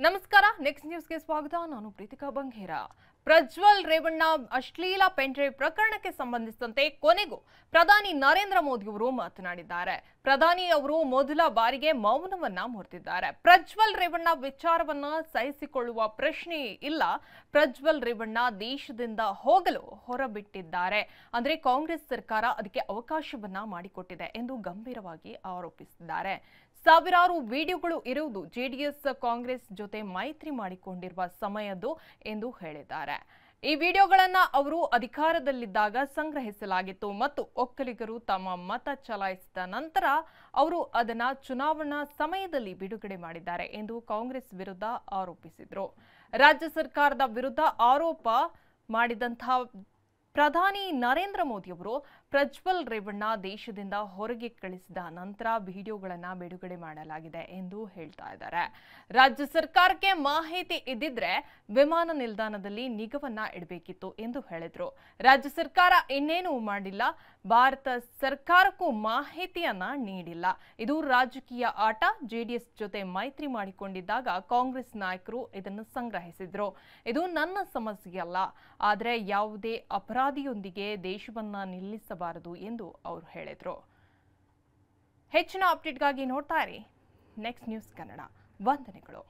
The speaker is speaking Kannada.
ನಮಸ್ಕಾರ ನೆಕ್ಸ್ಟ್ ನ್ಯೂಸ್ಗೆ ಸ್ವಾಗತ ನಾನು ಪ್ರೀತಿಕಾ ಬಂಗೇರ ಪ್ರಜ್ವಲ್ ರೇವಣ್ಣ ಅಶ್ಲೀಲ ಪೆನ್ಡ್ರೈವ್ ಪ್ರಕರಣಕ್ಕೆ ಸಂಬಂಧಿಸಿದಂತೆ ಕೊನೆಗೂ ಪ್ರಧಾನಿ ನರೇಂದ್ರ ಮೋದಿ ಅವರು ಮಾತನಾಡಿದ್ದಾರೆ ಪ್ರಧಾನಿ ಅವರು ಮೊದಲ ಬಾರಿಗೆ ಮೌನವನ್ನ ಮುರಿದಿದ್ದಾರೆ ಪ್ರಜ್ವಲ್ ರೇವಣ್ಣ ವಿಚಾರವನ್ನ ಸಹಿಸಿಕೊಳ್ಳುವ ಪ್ರಶ್ನೆ ಇಲ್ಲ ಪ್ರಜ್ವಲ್ ರೇವಣ್ಣ ದೇಶದಿಂದ ಹೋಗಲು ಹೊರಬಿಟ್ಟಿದ್ದಾರೆ ಅಂದ್ರೆ ಕಾಂಗ್ರೆಸ್ ಸರ್ಕಾರ ಅದಕ್ಕೆ ಅವಕಾಶವನ್ನ ಮಾಡಿಕೊಟ್ಟಿದೆ ಎಂದು ಗಂಭೀರವಾಗಿ ಆರೋಪಿಸಿದ್ದಾರೆ ಸಾವಿರಾರು ವಿಡಿಯೋಗಳು ಇರುವುದು ಜೆಡಿಎಸ್ ಕಾಂಗ್ರೆಸ್ ಜೊತೆ ಮೈತ್ರಿ ಮಾಡಿಕೊಂಡಿರುವ ಸಮಯದ್ದು ಎಂದು ಹೇಳಿದ್ದಾರೆ ಈ ವಿಡಿಯೋಗಳನ್ನು ಅವರು ಅಧಿಕಾರದಲ್ಲಿದ್ದಾಗ ಸಂಗ್ರಹಿಸಲಾಗಿತ್ತು ಮತ್ತು ಒಕ್ಕಲಿಗರು ತಮ್ಮ ಮತ ಚಲಾಯಿಸಿದ ನಂತರ ಅವರು ಅದನ್ನು ಚುನಾವಣಾ ಸಮಯದಲ್ಲಿ ಬಿಡುಗಡೆ ಮಾಡಿದ್ದಾರೆ ಎಂದು ಕಾಂಗ್ರೆಸ್ ವಿರುದ್ಧ ಆರೋಪಿಸಿದರು ರಾಜ್ಯ ಸರ್ಕಾರದ ವಿರುದ್ಧ ಆರೋಪ ಮಾಡಿದಂತಹ ಪ್ರಧಾನಿ ನರೇಂದ್ರ ಮೋದಿ ಅವರು ಪ್ರಜ್ವಲ್ ರೇವಣ್ಣ ದೇಶದಿಂದ ಹೊರಗೆ ಕಳಿಸಿದ ನಂತರ ವಿಡಿಯೋಗಳನ್ನು ಬಿಡುಗಡೆ ಮಾಡಲಾಗಿದೆ ಎಂದು ಹೇಳ್ತಾ ಇದ್ದಾರೆ ರಾಜ್ಯ ಸರ್ಕಾರಕ್ಕೆ ಮಾಹಿತಿ ಇದ್ದಿದ್ರೆ ವಿಮಾನ ನಿಲ್ದಾಣದಲ್ಲಿ ನಿಗಾವನ್ನ ಇಡಬೇಕಿತ್ತು ಎಂದು ಹೇಳಿದ್ರು ರಾಜ್ಯ ಸರ್ಕಾರ ಇನ್ನೇನೂ ಮಾಡಿಲ್ಲ ಭಾರತ ಸರ್ಕಾರಕ್ಕೂ ಮಾಹಿತಿಯನ್ನ ನೀಡಿಲ್ಲ ಇದು ರಾಜಕೀಯ ಆಟ ಜೆಡಿಎಸ್ ಜೊತೆ ಮೈತ್ರಿ ಮಾಡಿಕೊಂಡಿದ್ದಾಗ ಕಾಂಗ್ರೆಸ್ ನಾಯಕರು ಇದನ್ನು ಸಂಗ್ರಹಿಸಿದ್ರು ಇದು ನನ್ನ ಸಮಸ್ಯೆಯಲ್ಲ ಆದರೆ ಯಾವುದೇ ಅಪರಾಧಿಯೊಂದಿಗೆ ದೇಶವನ್ನ ನಿಲ್ಲಿಸಬಾರದು ಎಂದು ಅವರು ಹೇಳಿದರು ಹೆಚ್ಚಿನ ಅಪ್ಡೇಟ್ಗಾಗಿ ನೋಡ್ತಾ ಇರಿ ನೆಕ್ಸ್ಟ್ ನ್ಯೂಸ್ ಕನ್ನಡ ವಂದನೆಗಳು